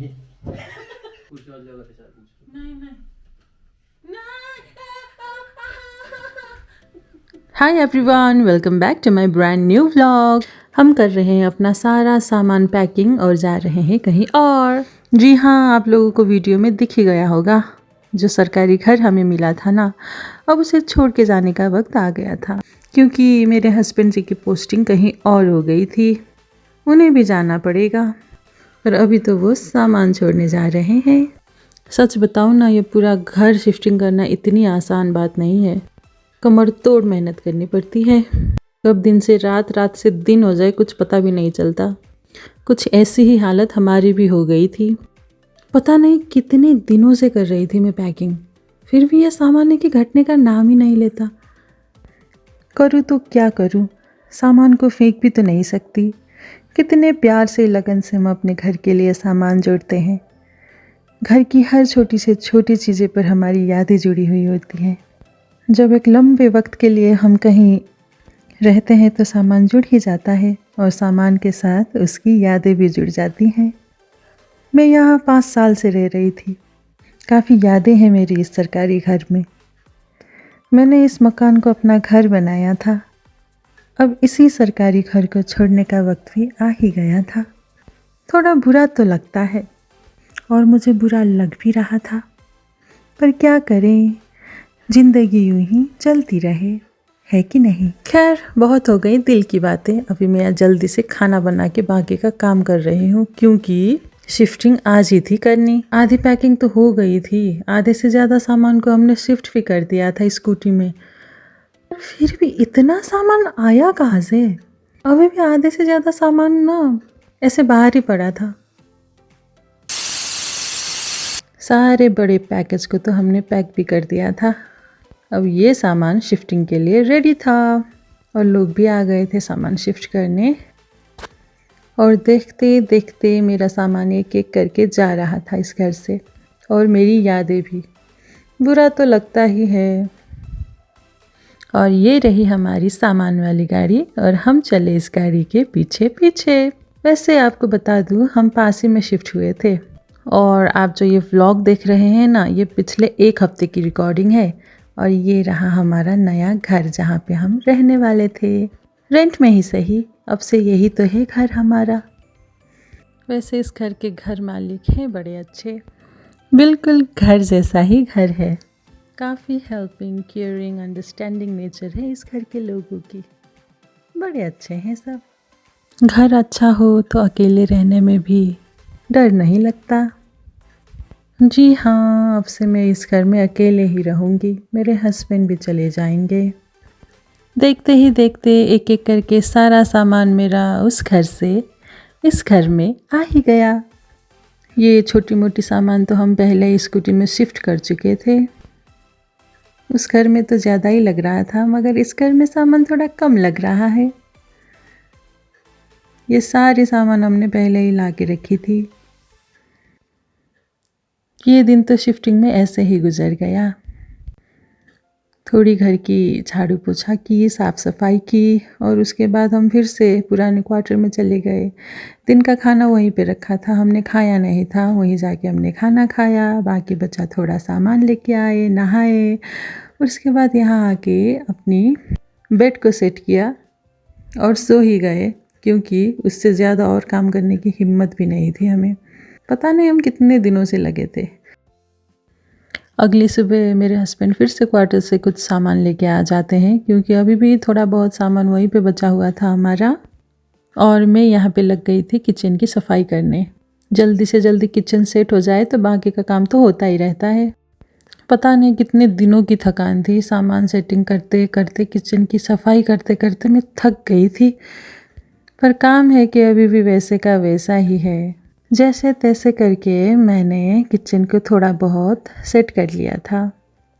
कुछ और जगह पे चल। नहीं नहीं hi everyone, welcome back to my brand new vlog. हम कर रहे हैं अपना सारा सामान पैकिंग और जा रहे हैं कहीं और। जी हाँ, आप लोगों को वीडियो में दिख ही गया होगा, जो सरकारी घर हमें मिला था ना, अब उसे छोड़ के जाने का वक्त आ गया था, क्योंकि मेरे हस्बैंड जी की पोस्टिंग कहीं और हो गई थी। उन्हें भी जाना पड़ेगा, पर अभी तो वो सामान छोड़ने जा रहे हैं। सच बताऊँ ना, ये पूरा घर शिफ्टिंग करना इतनी आसान बात नहीं है। कमर तोड़ मेहनत करनी पड़ती है। कब दिन से रात, रात से दिन हो जाए कुछ पता भी नहीं चलता। कुछ ऐसी ही हालत हमारी भी हो गई थी। पता नहीं कितने दिनों से कर रही थी मैं पैकिंग, फिर भी यह सामान की घटने का नाम ही नहीं लेता। करूँ तो क्या करूँ, सामान को फेंक भी तो नहीं सकती। कितने प्यार से, लगन से हम अपने घर के लिए सामान जोड़ते हैं। घर की हर छोटी से छोटी चीज़ें पर हमारी यादें जुड़ी हुई होती हैं। जब एक लंबे वक्त के लिए हम कहीं रहते हैं तो सामान जुड़ ही जाता है, और सामान के साथ उसकी यादें भी जुड़ जाती हैं। मैं यहाँ 5 साल से रह रही थी। काफ़ी यादें हैं मेरी इस सरकारी घर में। मैंने इस मकान को अपना घर बनाया था। अब इसी सरकारी घर को छोड़ने का वक्त भी आ ही गया था। थोड़ा बुरा तो लगता है, और मुझे बुरा लग भी रहा था, पर क्या करें, जिंदगी यूं ही चलती रहे, है कि नहीं। खैर, बहुत हो गई दिल की बातें। अभी मैं जल्दी से खाना बना के बाकी का काम कर रही हूँ, क्योंकि शिफ्टिंग आज ही थी करनी। आधी पैकिंग तो हो गई थी, आधे से ज़्यादा सामान को हमने शिफ्ट भी कर दिया था स्कूटी में। फिर भी इतना सामान आया कहाँ से? अभी भी आधे से ज़्यादा सामान ना ऐसे बाहर ही पड़ा था। सारे बड़े पैकेज को तो हमने पैक भी कर दिया था। अब ये सामान शिफ्टिंग के लिए रेडी था, और लोग भी आ गए थे सामान शिफ्ट करने। और देखते देखते मेरा सामान एक एक करके जा रहा था इस घर से, और मेरी यादें भी। बुरा तो लगता ही है। और ये रही हमारी सामान वाली गाड़ी, और हम चले इस गाड़ी के पीछे पीछे। वैसे आपको बता दूँ, हम पास ही में शिफ्ट हुए थे, और आप जो ये व्लॉग देख रहे हैं ना, ये पिछले 1 हफ्ते की रिकॉर्डिंग है। और ये रहा हमारा नया घर, जहाँ पे हम रहने वाले थे, रेंट में ही सही। अब से यही तो है घर हमारा। वैसे इस घर के घर मालिक हैं बड़े अच्छे, बिल्कुल घर जैसा ही घर है। काफ़ी हेल्पिंग, केयरिंग, अंडरस्टैंडिंग नेचर है इस घर के लोगों की। बड़े अच्छे हैं सब। घर अच्छा हो तो अकेले रहने में भी डर नहीं लगता। जी हाँ, अब से मैं इस घर में अकेले ही रहूँगी। मेरे हस्बैंड भी चले जाएंगे। देखते ही देखते एक एक करके सारा सामान मेरा उस घर से इस घर में आ ही गया। ये छोटी मोटी सामान तो हम पहले ही स्कूटी में शिफ्ट कर चुके थे। उस घर में तो ज़्यादा ही लग रहा था, मगर इस घर में सामान थोड़ा कम लग रहा है। ये सारे सामान हमने पहले ही ला के रखी थी। ये दिन तो शिफ्टिंग में ऐसे ही गुजर गया। थोड़ी घर की झाड़ू पोछा की, साफ़ सफाई की, और उसके बाद हम फिर से पुराने क्वार्टर में चले गए। दिन का खाना वहीं पे रखा था, हमने खाया नहीं था। वहीं जाके हमने खाना खाया, बाकी बचा थोड़ा सामान लेके आए, नहाए, और उसके बाद यहाँ आके अपनी बेड को सेट किया और सो ही गए, क्योंकि उससे ज़्यादा और काम करने की हिम्मत भी नहीं थी हमें। पता नहीं हम कितने दिनों से लगे थे। अगली सुबह मेरे हस्बैंड फिर से क्वार्टर से कुछ सामान लेके आ जाते हैं, क्योंकि अभी भी थोड़ा बहुत सामान वहीं पे बचा हुआ था हमारा। और मैं यहाँ पे लग गई थी किचन की सफाई करने। जल्दी से जल्दी किचन सेट हो जाए तो बाकी का काम तो होता ही रहता है। पता नहीं कितने दिनों की थकान थी, सामान सेटिंग करते करते, किचन की सफाई करते करते मैं थक गई थी। पर काम है कि अभी भी वैसे का वैसा ही है। जैसे तैसे करके मैंने किचन को थोड़ा बहुत सेट कर लिया था,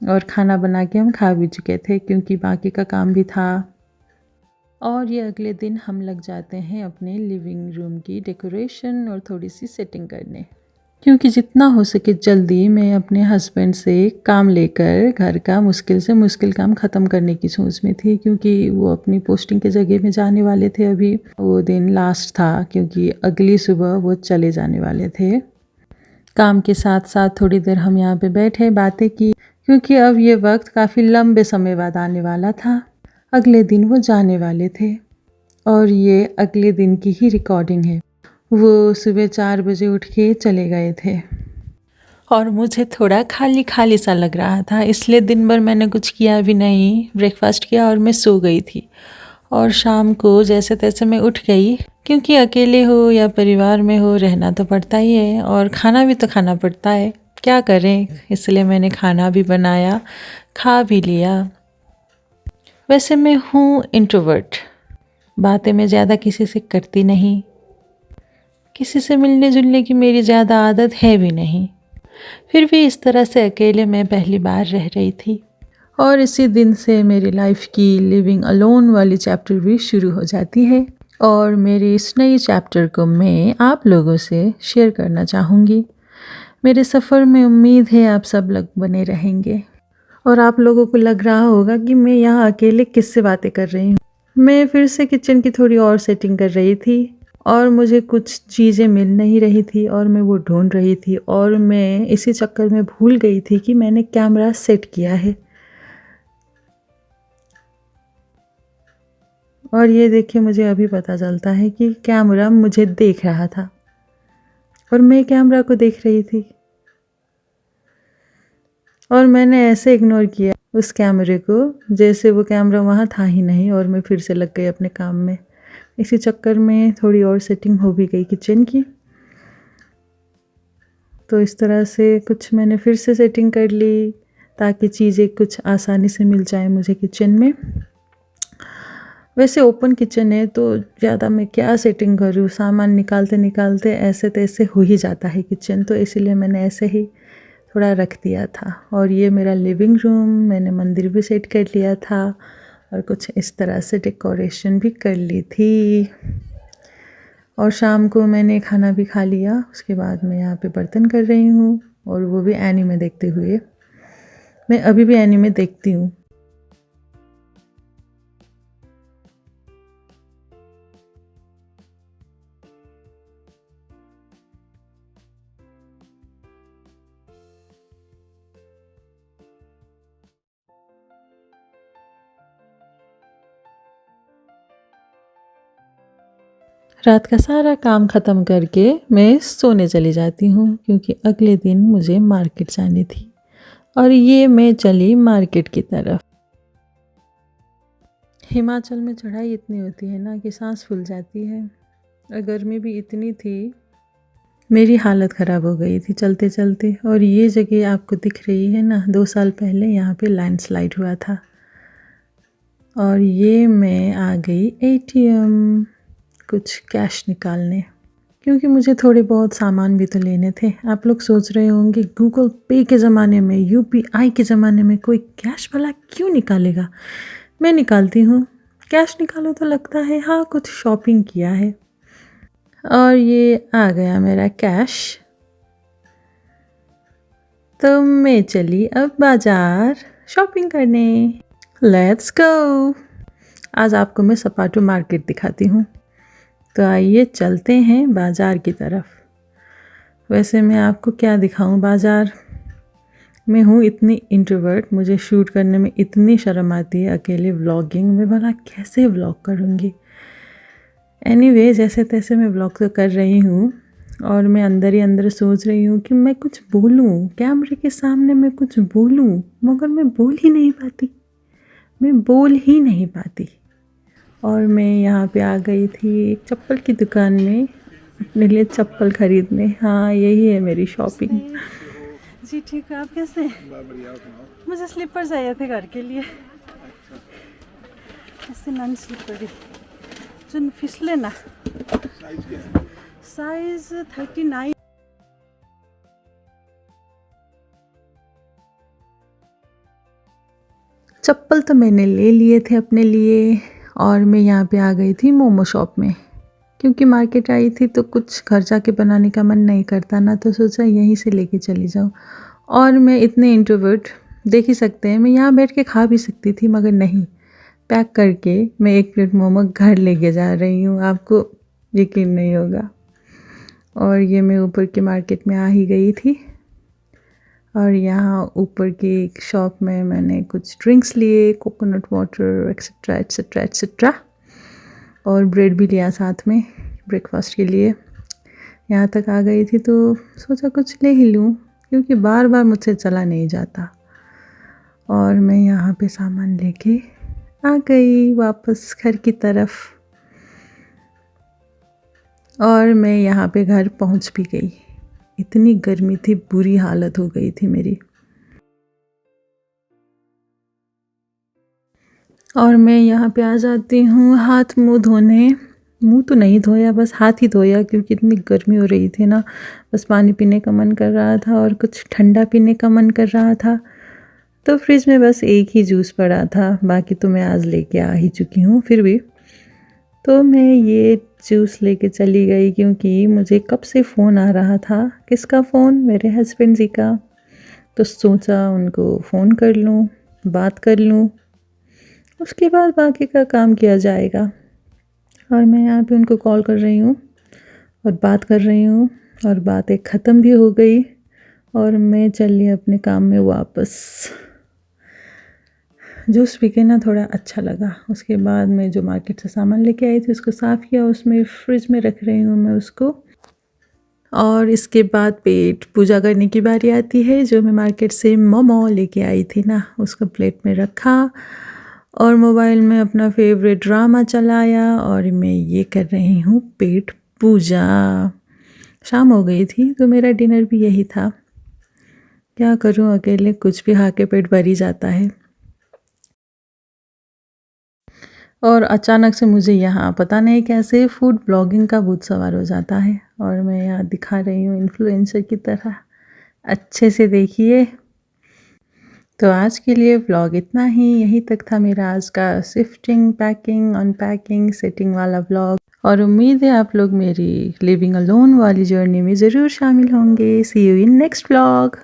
और खाना बना के हम खा भी चुके थे, क्योंकि बाकी का काम भी था। और ये अगले दिन हम लग जाते हैं अपने लिविंग रूम की डेकोरेशन और थोड़ी सी सेटिंग करने, क्योंकि जितना हो सके जल्दी मैं अपने हस्बैंड से काम लेकर घर का मुश्किल से मुश्किल काम ख़त्म करने की सोच में थी, क्योंकि वो अपनी पोस्टिंग के जगह में जाने वाले थे। अभी वो दिन लास्ट था, क्योंकि अगली सुबह वो चले जाने वाले थे। काम के साथ साथ थोड़ी देर हम यहाँ पे बैठे, बातें की, क्योंकि अब ये वक्त काफ़ी लंबे समय बाद आने वाला था। अगले दिन वो जाने वाले थे और ये अगले दिन की ही रिकॉर्डिंग है। वो सुबह 4 बजे उठ के चले गए थे और मुझे थोड़ा खाली खाली सा लग रहा था, इसलिए दिन भर मैंने कुछ किया भी नहीं। ब्रेकफास्ट किया और मैं सो गई थी और शाम को जैसे तैसे मैं उठ गई, क्योंकि अकेले हो या परिवार में हो रहना तो पड़ता ही है और खाना भी तो खाना पड़ता है, क्या करें। इसलिए मैंने खाना भी बनाया, खा भी लिया। वैसे मैं हूँ इंट्रोवर्ट, बातें मैं ज़्यादा किसी से करती नहीं, किसी से मिलने जुलने की मेरी ज़्यादा आदत है भी नहीं। फिर भी इस तरह से अकेले मैं पहली बार रह रही थी और इसी दिन से मेरी लाइफ की लिविंग अलोन वाली चैप्टर भी शुरू हो जाती है और मेरी इस नई चैप्टर को मैं आप लोगों से शेयर करना चाहूँगी। मेरे सफ़र में उम्मीद है आप सब लोग बने रहेंगे और आप लोगों को लग रहा होगा कि मैं यहाँ अकेले किससे बातें कर रही हूँ। मैं फिर से किचन की थोड़ी और सेटिंग कर रही थी और मुझे कुछ चीज़ें मिल नहीं रही थी और मैं वो ढूंढ रही थी और मैं इसी चक्कर में भूल गई थी कि मैंने कैमरा सेट किया है। और ये देखिए मुझे अभी पता चलता है कि कैमरा मुझे देख रहा था और मैं कैमरा को देख रही थी और मैंने ऐसे इग्नोर किया उस कैमरे को जैसे वो कैमरा वहाँ था ही नहीं और मैं फिर से लग गई अपने काम में। इसी चक्कर में थोड़ी और सेटिंग हो भी गई किचन की, तो इस तरह से कुछ मैंने फिर से सेटिंग कर ली ताकि चीज़ें कुछ आसानी से मिल जाए मुझे किचन में। वैसे ओपन किचन है तो ज़्यादा मैं क्या सेटिंग करूँ, सामान निकालते निकालते ऐसे तैसे हो ही जाता है किचन, तो इसीलिए मैंने ऐसे ही थोड़ा रख दिया था। और ये मेरा लिविंग रूम, मैंने मंदिर भी सेट कर लिया था और कुछ इस तरह से डेकोरेशन भी कर ली थी। और शाम को मैंने खाना भी खा लिया, उसके बाद मैं यहाँ पे बर्तन कर रही हूँ और वो भी एनीमे देखते हुए। मैं अभी भी एनीमे देखती हूँ। रात का सारा काम ख़त्म करके मैं सोने चली जाती हूँ क्योंकि अगले दिन मुझे मार्केट जानी थी और ये मैं चली मार्केट की तरफ। हिमाचल में चढ़ाई इतनी होती है ना कि सांस फूल जाती है और गर्मी भी इतनी थी, मेरी हालत ख़राब हो गई थी चलते चलते। और ये जगह आपको दिख रही है ना, 2 साल पहले यहाँ पे लैंडस्लाइड हुआ था और ये मैं आ गई एटीएम कुछ कैश निकालने, क्योंकि मुझे थोड़े बहुत सामान भी तो लेने थे। आप लोग सोच रहे होंगे गूगल पे के ज़माने में, यूपीआई के ज़माने में कोई कैश वाला क्यों निकालेगा। मैं निकालती हूँ, कैश निकालो तो लगता है हाँ कुछ शॉपिंग किया है। और ये आ गया मेरा कैश, तो मैं चली अब बाज़ार शॉपिंग करने। Let's go. आज आपको मैं सपाटू मार्केट दिखाती हूँ, तो आइए चलते हैं बाज़ार की तरफ। वैसे मैं आपको क्या दिखाऊं, बाज़ार में हूँ इतनी इंट्रोवर्ट, मुझे शूट करने में इतनी शर्म आती है अकेले व्लॉगिंग में, भला कैसे व्लॉग करूँगी। एनीवे जैसे तैसे मैं व्लॉग तो कर रही हूँ और मैं अंदर ही अंदर सोच रही हूँ कि मैं कुछ बोलूँ कैमरे के सामने, मैं कुछ बोलूँ, मगर मैं बोल ही नहीं पाती। और मैं यहाँ पे आ गई थी एक चप्पल की दुकान में अपने लिए चप्पल खरीदने। हाँ यही है मेरी शॉपिंग। जी ठीक है, आप कैसे हैं? मुझे स्लीपर चाहिए थे घर के लिए, ऐसे नन स्लीपर जो फिसले ना। साइज 39। चप्पल तो मैंने ले लिए थे अपने लिए और मैं यहाँ पे आ गई थी मोमो शॉप में, क्योंकि मार्केट आई थी तो कुछ घर जाके बनाने का मन नहीं करता ना, तो सोचा यहीं से लेके चली जाऊँ। और मैं इतने इंट्रोवर्ट, देख ही सकते हैं, मैं यहाँ बैठ के खा भी सकती थी मगर नहीं, पैक करके मैं 1 प्लेट मोमो घर लेके जा रही हूँ। आपको यकीन नहीं होगा। और ये मैं ऊपर की मार्केट में आ ही गई थी और यहाँ ऊपर की एक शॉप में मैंने कुछ ड्रिंक्स लिए, coconut water etcetera etcetera etcetera, और ब्रेड भी लिया साथ में ब्रेकफास्ट के लिए। यहाँ तक आ गई थी तो सोचा कुछ ले ही लूँ, क्योंकि बार बार मुझसे चला नहीं जाता। और मैं यहाँ पे सामान लेके आ गई वापस घर की तरफ, और मैं यहाँ पे घर पहुँच भी गई। इतनी गर्मी थी, बुरी हालत हो गई थी मेरी। और मैं यहाँ पे आ जाती हूँ हाथ मुँह धोने। मुँह तो नहीं धोया, बस हाथ ही धोया, क्योंकि इतनी गर्मी हो रही थी ना। बस पानी पीने का मन कर रहा था और कुछ ठंडा पीने का मन कर रहा था। तो फ्रिज में बस एक ही जूस पड़ा था, बाकी तो मैं आज लेके आ ही चुकी हूँ। फिर भी तो मैं ये जूस लेके चली गई, क्योंकि मुझे कब से फ़ोन आ रहा था। किसका फ़ोन? मेरे हस्बैंड जी का। तो सोचा उनको फ़ोन कर लूँ, बात कर लूँ, उसके बाद बाकी का काम किया जाएगा। और मैं यहाँ पे उनको कॉल कर रही हूँ और बात कर रही हूँ, और बातें ख़त्म भी हो गई और मैं चली अपने काम में वापस। जूस पी के ना थोड़ा अच्छा लगा। उसके बाद मैं जो मार्केट से सामान लेके आई थी उसको साफ़ किया, उसमें फ्रिज में रख रही हूँ मैं उसको। और इसके बाद पेट पूजा करने की बारी आती है। जो मैं मार्केट से मोमो लेके आई थी ना, उसको प्लेट में रखा और मोबाइल में अपना फेवरेट ड्रामा चलाया, और मैं ये कर रही हूँ पेट पूजा। शाम हो गई थी तो मेरा डिनर भी यही था। क्या करूँ, अकेले कुछ भी खा के पेट भर ही जाता है। और अचानक से मुझे यहाँ पता नहीं कैसे फूड ब्लॉगिंग का भूत सवार हो जाता है, और मैं यहाँ दिखा रही हूँ इन्फ्लुएंसर की तरह। अच्छे से देखिए। तो आज के लिए व्लॉग इतना ही। यहीं तक था मेरा आज का शिफ्टिंग, पैकिंग, अनपैकिंग, सेटिंग वाला व्लॉग। और उम्मीद है आप लोग मेरी लिविंग अलोन वाली जर्नी में ज़रूर शामिल होंगे। सी यू इन नेक्स्ट व्लॉग।